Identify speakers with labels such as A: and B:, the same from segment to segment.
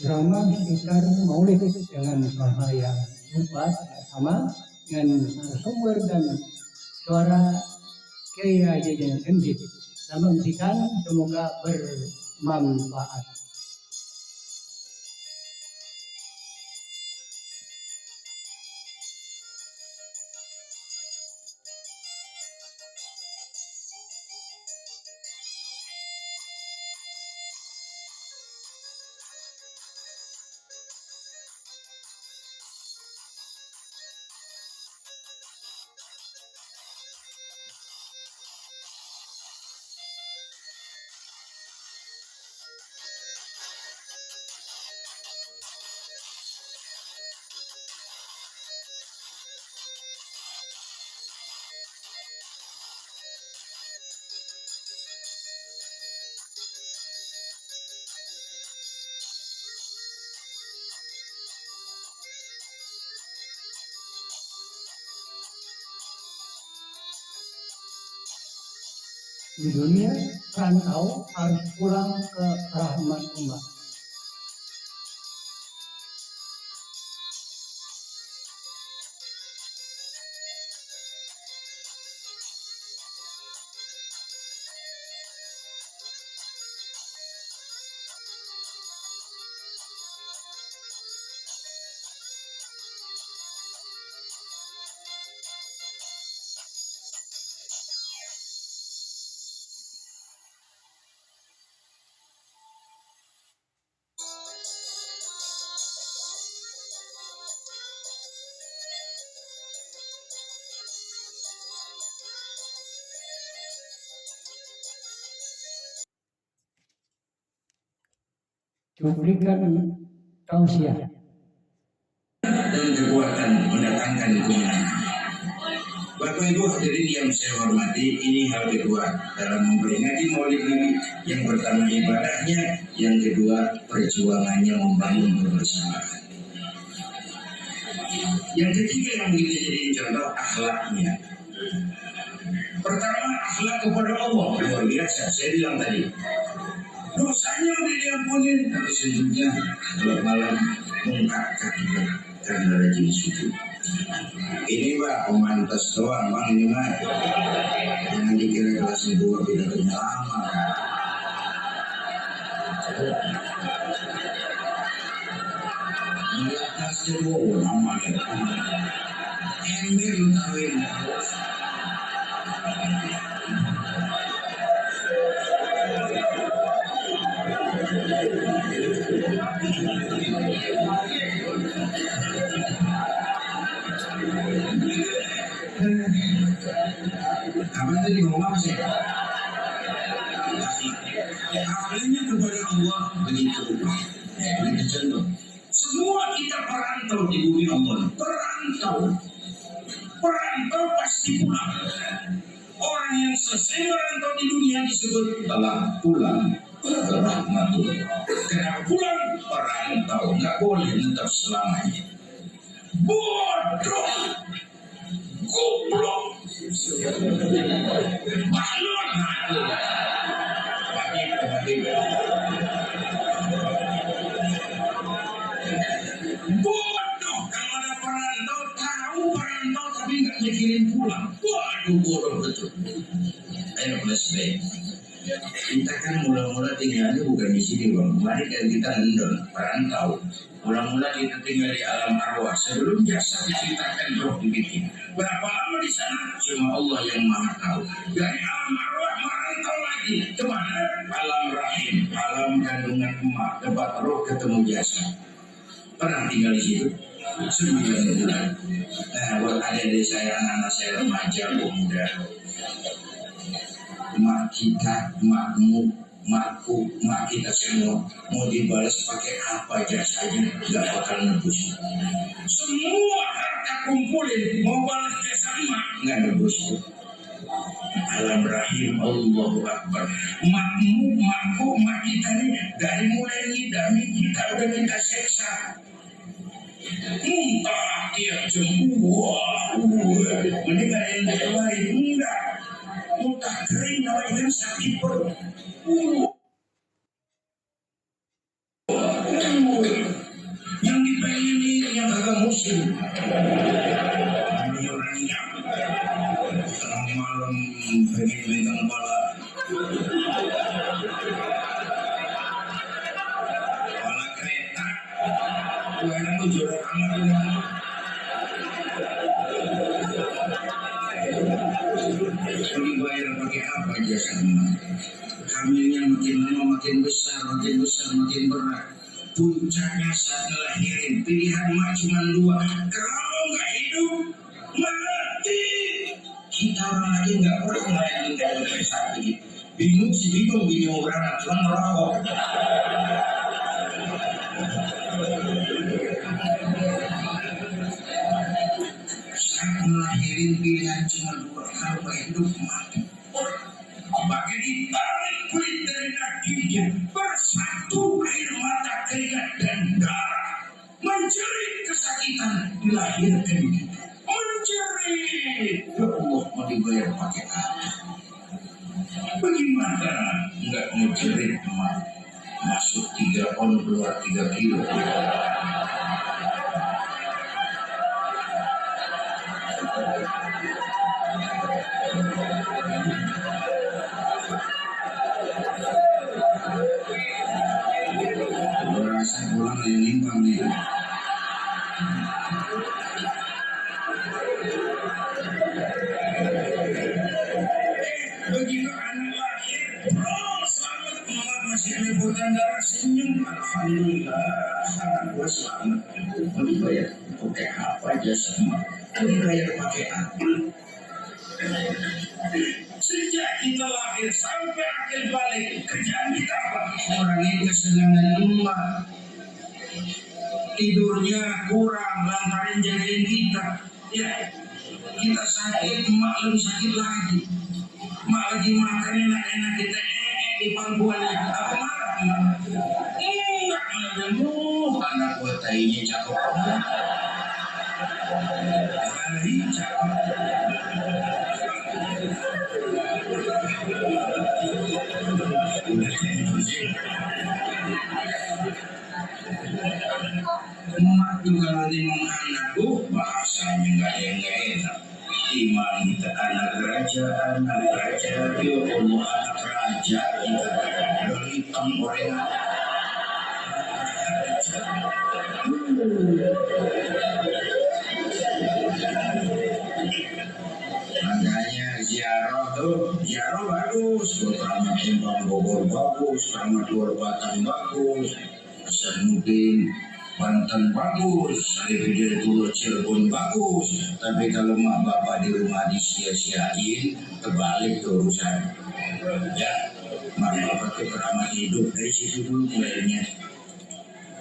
A: Drama sekitar Maulid dengan bahaya lupa sama dengan sumber dan suara Kiai Haji Gendit. Saya menghentikan, semoga bermanfaat. Di dunia rantau harus pulang ke rahmat Allah. Cuplikan tausiah
B: dan kekuatan mendatangkan kemenangan. Bapak Ibu hadirin yang saya hormati, ini hal kedua dalam memperingati Maulid Nabi. Yang pertama ibadahnya, yang kedua perjuangannya membangun kebersamaan. Yang ketiga yang kita jadiin contoh akhlaknya. Pertama akhlak kepada Allah luar biasa. Saya bilang tadi dosanya udah diampuni, tapi sejujurnya kalau malam mengangkat karena rajin sujud. Ini Pak pemantas doang Bang, ini mah jangan dikira kelas 2 pidatonya lama. Enggak kasih lama ya. Ember lu tahuin. Apa tadi ngomong sih? Akhirnya kepada Allah begitu. Begitu contoh. Semua kita perantau di bumi Allah. Perantau pasti pulang. Orang yang selesai merantau di dunia disebut telah pulang ke rahmatullah. Karena pulang perantau nggak boleh tetap selamanya. Bodoh, goblok, balon. Bodoh kalau ada perantau, tahu perantau tapi nggak mikirin pulang. Waduh, bodoh betul. Ayo flashback. Kita kan mula-mula tinggalnya bukan di sini Bang. Mari kan kita nendon perantau. Mula-mula kita tinggal di alam arwah. Sebelum jasad diciptakan roh dibikin. Berapa lama di sana? Cuma Allah yang Maha tahu. Dari alam arwah merantau lagi kemana? Alam rahim, alam kandungan emak, tempat roh ketemu jasad. Pernah tinggal di situ? 9 bulan. Nah, buat adik-adik saya, anak-anak saya remaja, muda. Mak kita, makmu, makku, mak kita semua mau dibalas pakai apa jasanya nggak bakal nebus. Semua harta kumpulin mau balas jasa mak nggak nebus. Alam rahim Allahu Akbar. Makmu, makku, mak kita ini dari mulai ngidami kita udah kita seksa. Muntah dia cemburu, mending ada yang lain enggak. Muntah kering namanya sakit perut. sini. Namanya orang ingat. Tengah malam pengen megang kepala. Kepala kereta. Gue enak tuh jorok amat tuh. Jadi bayar pakai apa jasanya? Hamilnya makin lama makin besar, makin berat. Puncaknya saat ngelahirin, pilihan mak cuma dua. Kalau nggak hidup, mati. Kita orang lagi nggak pernah ngelahirin kayak sakit. Bingung sih bingung beranak, cuma merokok. Saat ngelahirin pilihan cuma dua. Kalau nggak hidup, mati. Bagai ditarik kulit dari dagingnya, bersatu air mata, keringat dan darah, menjerit kesakitan dilahirkan kita. Menjerit, ya Allah mau dibayar pakai apa? Bagaimana nggak menjerit emak? Masuk 3 on keluar 3 kilo. Saya pulang dari Limbang nih. Begitu anak lahir, selamat, mama masih liputan darah, senyum, alhamdulillah, anak gua selamat. Mau dibayar pakai apa aja sama? Mau dibayar pakai apa? Sejak kita lahir sampai akhir balik, kerjaan kita apa? Orangnya kesenangan emak, tidurnya kurang lantaran jagain kita. Ya, kita sakit, emak lebih sakit lagi. Emak lagi makan enak-enak, kita di pangkuannya. Apa marah? Enggak, anak gua tainya cakep. Cakep. Emak juga nanti menganakku, bahasanya nggak enak. Iman kita anak raja, ya Allah anak raja kita. Dari hitam goreng. Makanya ziarah bagus, Keramat Simpang Bogor bagus, Keramat Luar Batang bagus, Hasanuddin Banten bagus, Sarifudin Turut Cirebon bagus. Tapi kalau mak bapak di rumah disia-siain, terbalik tuh urusan. Ya, mak bapak itu keramat hidup, dari situ dulu mulainya.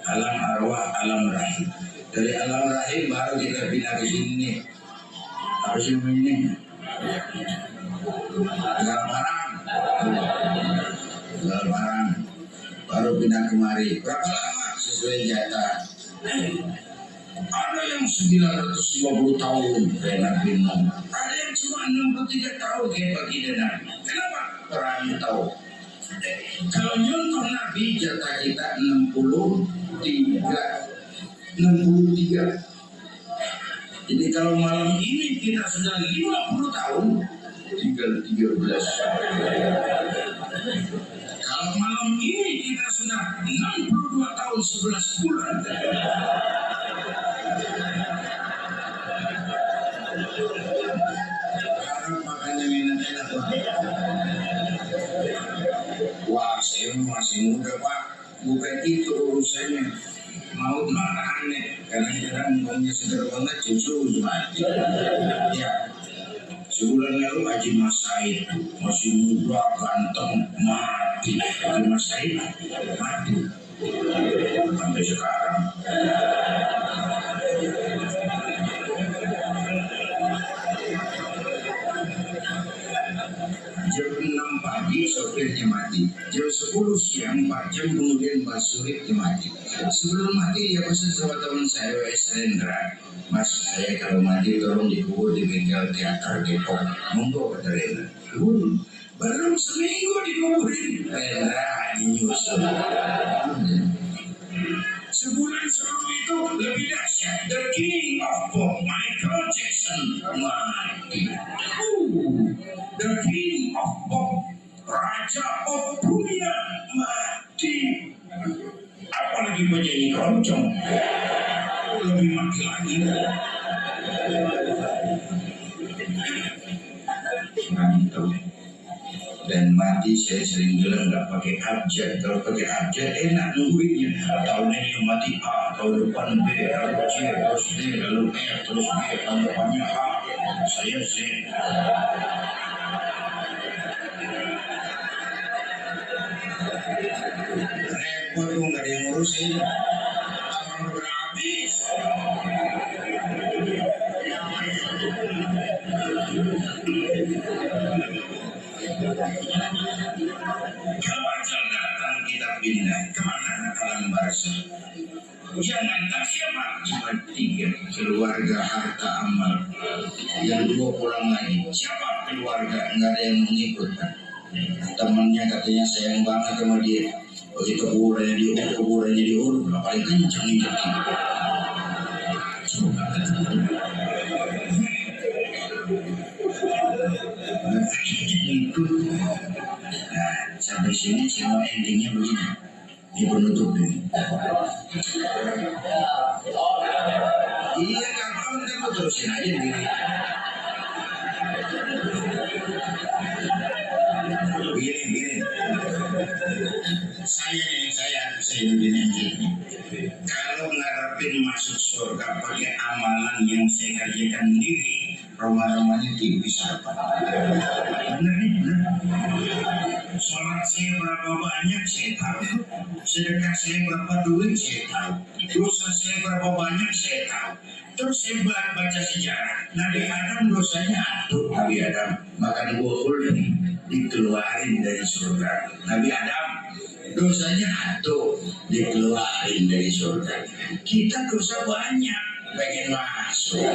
B: Alam arwah, alam rahim. Dari alam rahim baru kita pindah ke sini nih. Apa sih ini? Tinggal barang, baru pindah kemari. Berapa lama sesuai jatah? Ada yang 950 tahun kayak Nabi Nuh, ada yang cuma 63 tahun kayak baginda Nabi. Kenapa? Orang tahu. Kalau nyontoh Nabi jatah kita 63. Jadi kalau malam ini kita sudah 50 tahun, tinggal 13. Kalau malam ini kita sudah 62 tahun 11 bulan. Sekarang makannya enak-enak banget. Wah, saya masih muda Pak, bukan itu urusannya. Maut marahnya, kadang-kadang ngomongnya segar banget, justru mati. Ya, sebulan lalu Haji Mas Said masih muda, ganteng, mati. Haji Mas Said mati. Sampai sekarang. Jam 6 pagi sopirnya mati, jam 10 siang 4 jam kemudian basuriknya mati. Sebelum mati dia pesan sama teman saya W.S. Rendra, Mas saya kalau mati tolong dikubur di bengkel teater Depok. Monggo kata Rendra. Baru seminggu dikuburin, Rendra nyusul. Sebulan sebelum itu lebih dahsyat. The King mati. Apalagi penyanyi keroncong, lebih mati lagi. Mantap. Dan mati saya sering bilang nggak pakai abjad. Kalau pakai abjad enak nungguinnya. Tahun ini mati A, tahun depan B, lalu C, terus D, lalu F, terus G, tahun depannya A, saya Z. Repot tuh, nggak ada yang ngurusin. Orang udah habis. Kalau ajal datang kita pindah kemana? Alam barzah. Yang ngantar siapa? Cuma 3, keluarga, harta, amal. Yang 2 pulang lagi. Siapa? Keluarga, nggak ada yang mengikutkan. Temannya katanya sayang banget sama dia. Begitu kuburannya diurut, paling kencang itu. Itu. Nah, sampai sini semua endingnya begini. Di penutup ini. Iya, gampang kan terusin aja begini. Begini. Saya begini aja. Kalau ngarepin masuk surga pakai amalan yang saya kerjakan sendiri, rumah-rumahnya tipis apa? Bener. Sholat saya berapa banyak saya tahu, sedekah saya berapa duit saya tahu, dosa saya berapa banyak saya tahu. Terus saya baca sejarah, Nabi Adam dosanya atuh. Nabi Adam makan buah kulin dikeluarin dari surga. Nabi Adam dosanya atuh dikeluarin dari surga. Kita dosa banyak, pengen masuk.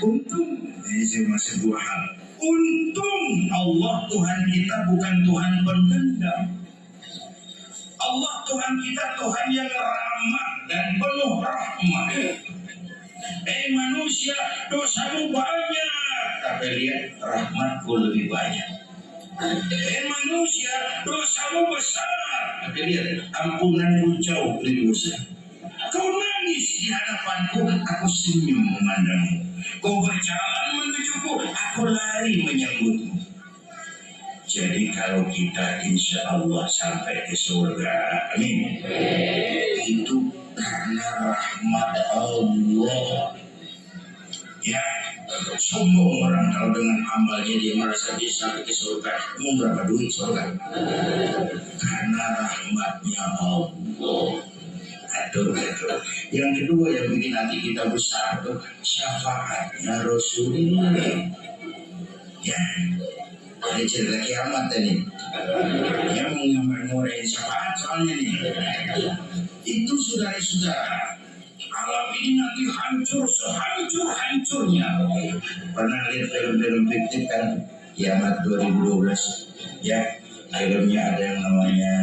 B: Untung ini cuma sebuah hal. Untung Allah Tuhan kita bukan Tuhan pendendam. Allah Tuhan kita Tuhan yang ramah dan penuh rahmat. Manusia dosamu banyak, tapi lihat rahmatku lebih banyak. Manusia dosamu besar, tapi lihat ampunanku jauh lebih besar. Kau nangis di hadapanku, aku senyum memandangmu. Kau berjalan menujuku, aku lari menyambutmu. Jadi kalau kita insya Allah sampai ke surga, amin, itu karena rahmat Allah. Ya, sombong orang kalau dengan amalnya dia merasa dia sampai ke surga. Mau berapa duit surga? Karena rahmatnya Allah. Aduh. Yang kedua yang bikin hati kita besar tuh syafaatnya Rasulullah. Ya, ada cerita kiamat tadi. Yang mengurangi syafaat soalnya nih. Itu saudara-saudara, alam ini nanti hancur sehancur-hancurnya. Pernah lihat film-film fiktif kan? Kiamat 2012. Ya, filmnya ada yang namanya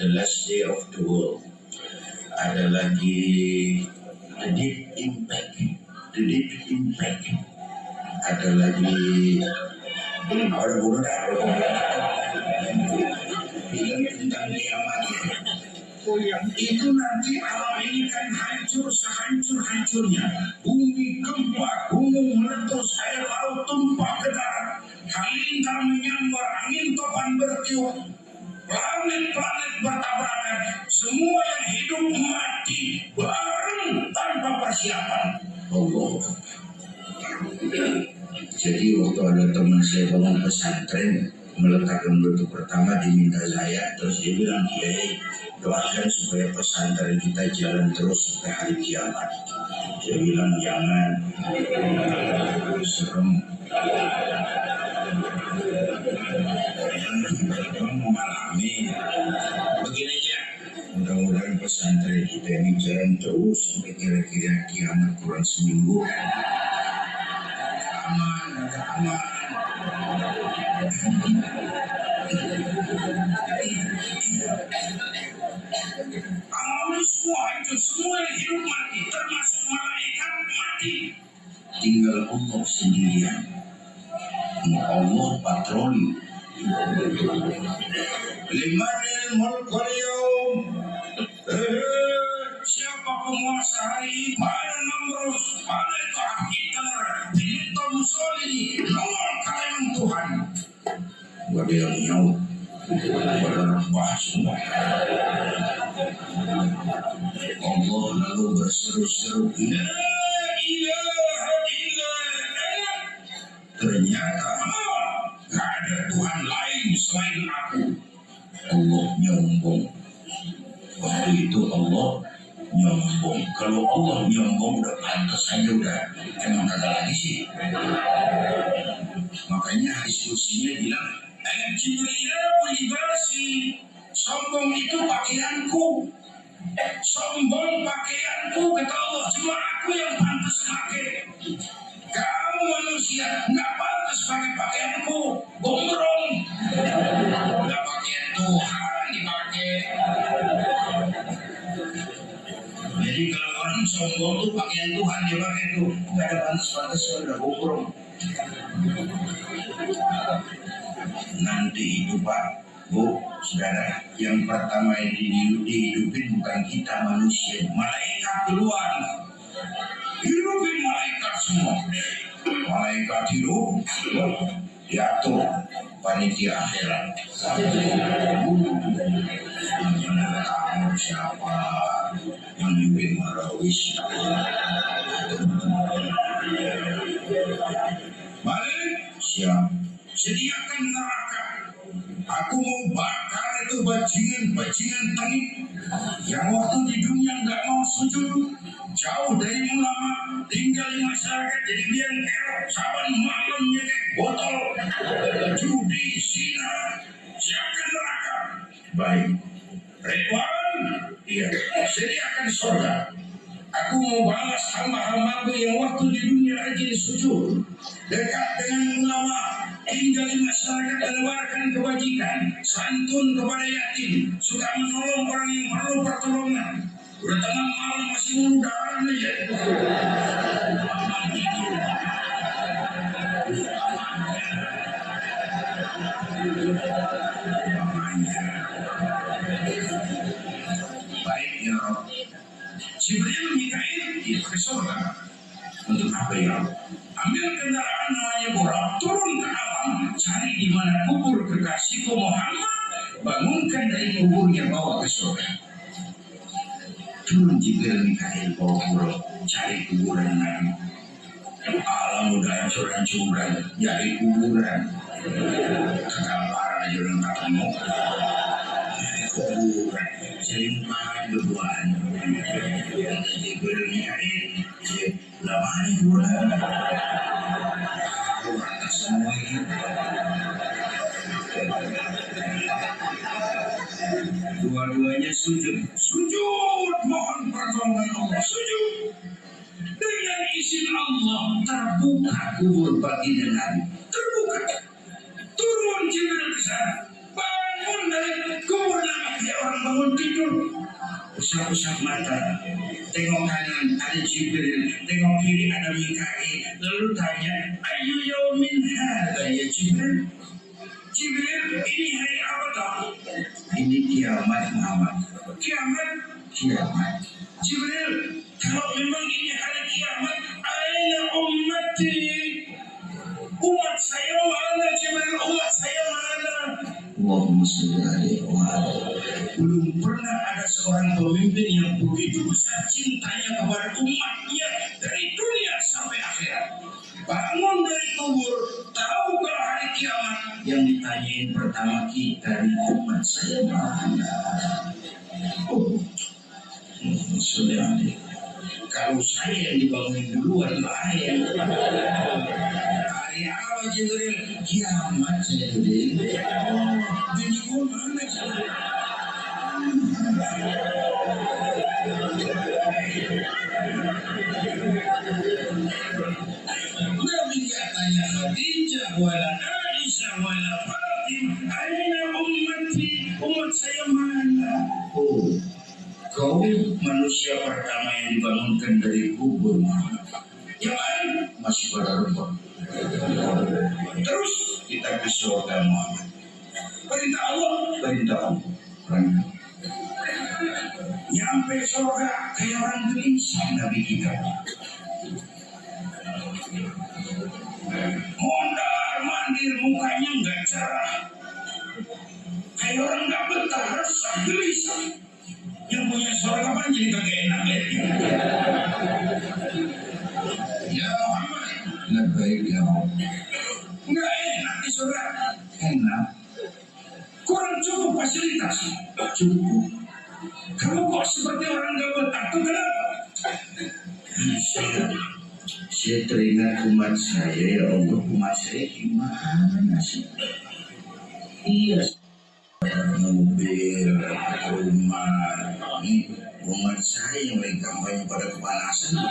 B: The Last Day of the World. Ada lagi The Deep Impact. Ada lagi orang bilang tentang kiamat. Itu nanti alam ini kan hancur sehancur-hancurnya. Bumi gempa, gunung meletus, air laut tumpah ke darat, halilintar menyambar, angin topan bertiup, planet-planet bertabrakan, semua yang hidup mati bareng tanpa persiapan. Allah. Jadi waktu ada teman saya bangun pesantren, meletakkan batu pertama diminta saya, terus dia bilang, Kiai, doakan supaya pesantren kita jalan terus sampai hari kiamat. Saya bilang jangan, serem. Jangan mengalami. Begini aja, mudah-mudahan pesantren kita ini jalan terus sampai kira-kira kiamat kurang seminggu. Aman. Alam semua itu, semua yang hidup mati, termasuk malaikat mati. Tinggal Allah sendirian. Allah patroli. Limanil mulkul yaum. Siapa penguasa hari? Mana Namrud? Mana itu Hitler? Benito Mussolini? Nomor kalian Tuhan. Gak ada yang nyawa. Pada rempah semua. Allah lalu berseru-seru. La ilaha illallah. Ternyata gak ada Tuhan lain selain aku. Allah nyombong. Waktu itu Allah nyombong. Kalau Allah nyombong udah pantas saja udah emang kagak lagi sih. Makanya diskusinya bilang al-kibriya'u libasi. Sombong itu pakaianku. Sombong pakaianku kata Allah. Cuma aku yang pantas pakai. Kamu manusia nggak pantas pakai pakaianku. Gombrong. Nggak pakaian Tuhan dipakai. Jadi kalau orang sombong tuh pakaian Tuhan dia pakai tuh nggak ada pantas-pantas udah gombrong. Nanti itu Pak, Bu, saudara, yang pertama dihidupin bukan kita manusia, malaikat duluan. Hidupin malaikat semua. Malaikat hidup, diatur panitia akhirat. Kamu siapa yang mimpin marawis? Balik, siap. Sediakan neraka. Aku mau bakar itu bajingan tengik yang waktu di dunia nggak mau sujud, jauh dari ulama, tinggal di masyarakat jadi biang kerok, saban malam nyekek botol, judi, zina, siapkan neraka. Baik, Ridwan, iya, sediakan surga. Aku mau balas hamba-hambaku yang waktu di dunia rajin sujud, dekat dengan ulama, tinggal di masyarakat menebarkan kebajikan, santun kepada yatim, suka menolong orang yang perlu pertolongan. Udah tengah malam masih mudahan aja. Baik ya Rob. Jibril Mikail ke surga. Untuk apa ya? Ambil kendaraan namanya Buraq, turun ke alam, cari di mana kubur kekasihku Muhammad, bangunkan dari kuburnya, bawa ke surga. Turun Jibril Mikail bawa Buraq, cari kuburan Nabi. Alam udah hancur-hancuran, cari kuburan. Kegalaran aja udah nggak ketemu. Kuburan, selimpahan berduaan. Jibril Mikail, mana kuburan? Semua ini dua-duanya sujud mohon pertolongan Allah, sujud dengan izin Allah. Terbuka kubur baginda Nabi, terbuka. Turun Jibril ke sana, bangun dari kubur Nabi kayak orang bangun tidur. Usap-usap mata, tengok kanan ada Jibril, tengok kiri ada Mikail, lalu tanya, ayu yaumin hadza ya Jibril? Jibril, ini hari apa toh? Ini kiamat Muhammad. Kiamat? Kiamat. Jibril, kalau memang ini hari kiamat, aina ummati? Umat saya mana Jibril? Umat saya mana? Allahumma sholli alaihi wa sallam. Belum pernah ada seorang pemimpin yang begitu besar cintanya kepada umatnya dari dunia sampai akhirat. Bangun dari kubur, tahu kalau hari kiamat, yang ditanyain pertama kita di umat saya mana? Oh, sudah. Kalau saya yang dibangun duluan lain. Hari apa Jibril? Kiamat saya Jibril. Jadi gue mana sih? Nabi katanya Khadijah wala Aisyah wala Fatimah, aina ummati? Umat saya mana? Oh, dibangunkan dari kubur Muhammad. Yang lain masih pada rumput. Terus kita ke surga Muhammad. Perintah Allah, perintah Allah. Nyampe surga kayak orang gelisah Nabi kita. Mondar mandir mukanya nggak cerah. Kayak orang nggak betah, resah, gelisah. Yang punya surga kan jadi kagak enak ya. Ya Muhammad, labbaik ya Allah. Nggak enak di surga. Enak. Kurang cukup fasilitas. Cukup. Kamu kok seperti orang gak betah tuh kenapa? Saya teringat umat saya, ya Allah, umat saya gimana sih? Iya, mobil, rumah, ini umat saya yang lagi kampanye pada kepanasan.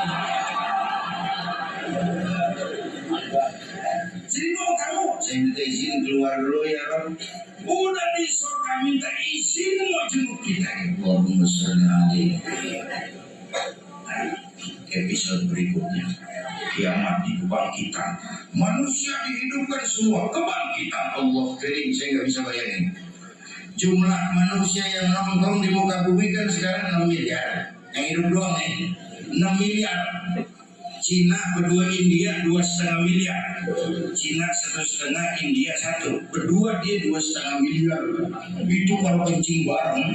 B: Jadi mau kamu, saya minta izin keluar dulu ya Rob. Udah di surga minta izin mau jenguk kita. Allahumma sholli alaihi. Episode berikutnya, kiamat di kebangkitan, manusia dihidupkan semua, kebangkitan Allah kering, saya nggak bisa bayangin. Jumlah manusia yang nongkrong di muka bumi kan sekarang 6 miliar, yang hidup doang nih 6 miliar. Cina berdua India 2,5 miliar. Cina 1,5, India 1. Berdua dia 2,5 miliar. Itu kalau kencing bareng.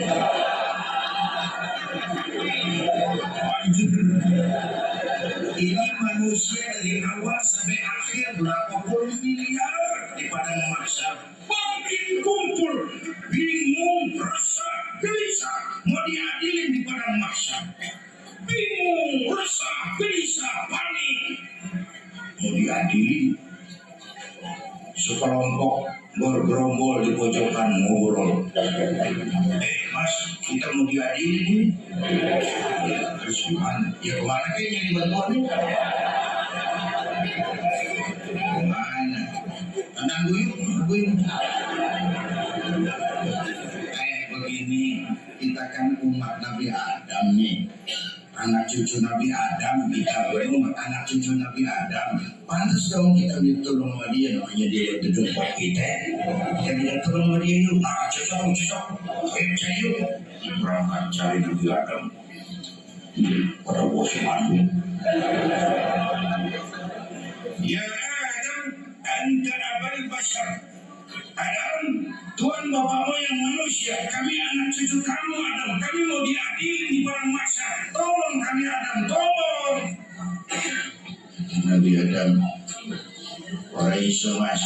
B: Ini manusia dari awal sampai akhir berapa puluh miliar di padang mahsyar. Makin kumpul, bingung, resah, gelisah, mau diadilin di padang mahsyar. Bingung, resah, gelisah, panik, mau diadili. Sekelompok bergerombol di pojokan ngobrol. Mas, kita mau diadili. Terus gimana? Ya kemana kayaknya di bantuan ini? Kemana? Tenang buyuk. Begini, kita kan umat Nabi Adam nih. Anak cucu Nabi Adam, kita berumat anak cucu Nabi Adam. Pantas dong kita ditolong sama dia, namanya dia yang terjumpa kita. Kita minta tolong sama dia yuk, cocok. Ayo yuk, berangkat cari Nabi Adam. Pada bos Bandung. Ya Adam, anta abal bashar. Adam, Tuhan bapakmu yang manusia, kami anak cucu kamu Adam, kami mau diadili di padang mahsyar. Tolong kami Adam, tolong. Nabi Adam, orang iso mas.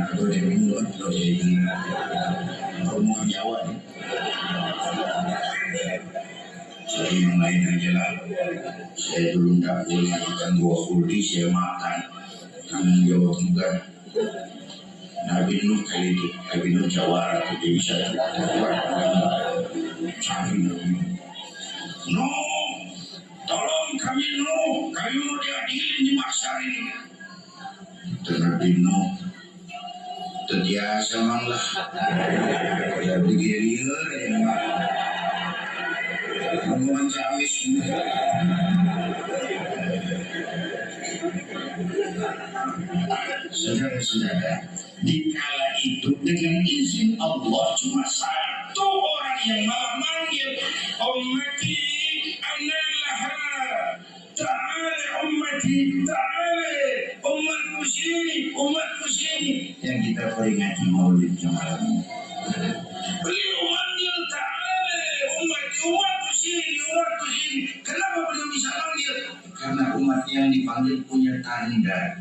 B: Aku udah mulut loh jadi. Ngomong Jawa nih. Saya yang lain aja lah. Saya dulu nggak boleh makan buah kuldi, saya makan. Tanggung jawab juga. Nabi Nuh kali itu, Nabi Nuh Jawara, dia bisa buat cari Nabi Nuh. Tolong kami Nuh, kami mau diadilin di mahsyar ini. Itu Nabi Nuh terbiasa lah, ya digelir ya mak. Ngomong camis ini. Saudara-saudara, di kala itu dengan izin Allah cuma satu orang yang malah manggil ummati anallaha ta'ala ummati ta'ala umatku sini yang kita peringati maulidnya malam ini. Beliau manggil ta'ala umatku sini. Kenapa beliau bisa manggil? Karena umat yang dipanggil punya tanda.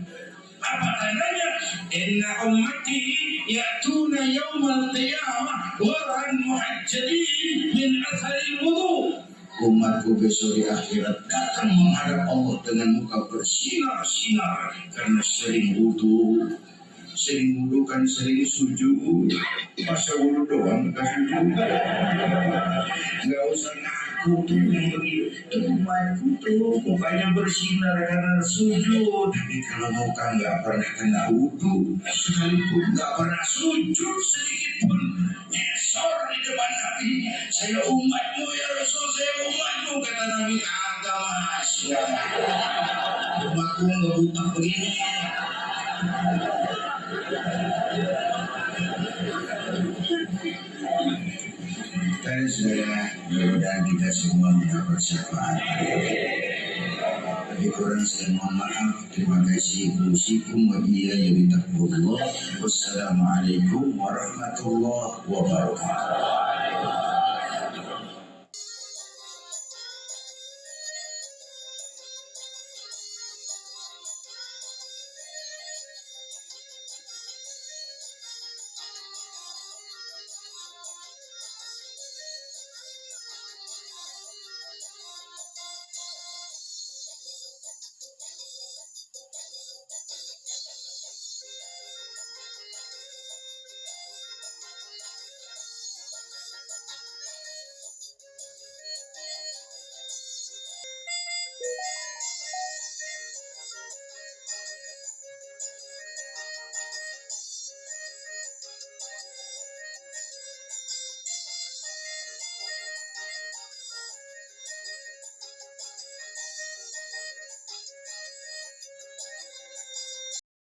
B: Apa tandanya? Inna ummati ya'tuna yawmal qiyamah warhan muhajjadin min atharil wudu. Umatku besok di akhirat datang menghadap Allah dengan muka bersinar-sinar karena sering wudu. Sering wudu kan sering sujud. Masa wudu doang kita sujud? Nggak usah ngaku tuh yang begitu. Umatku tuh mukanya bersinar karena sujud. Tapi kalau muka nggak pernah kena wudu, sekalipun nggak pernah sujud sedikit pun, sor di depan Nabi. Saya umatmu ya Rasul, saya umatmu, kata Nabi. Agak mas, umatku nggak buta begini. Dan saudara, mudah-mudahan kita semua mendapat syafaat. Lebih kurang saya mohon maaf. Terima kasih. Usikum wa iyaya bitaqwallah. Wassalamualaikum warahmatullahi wabarakatuh.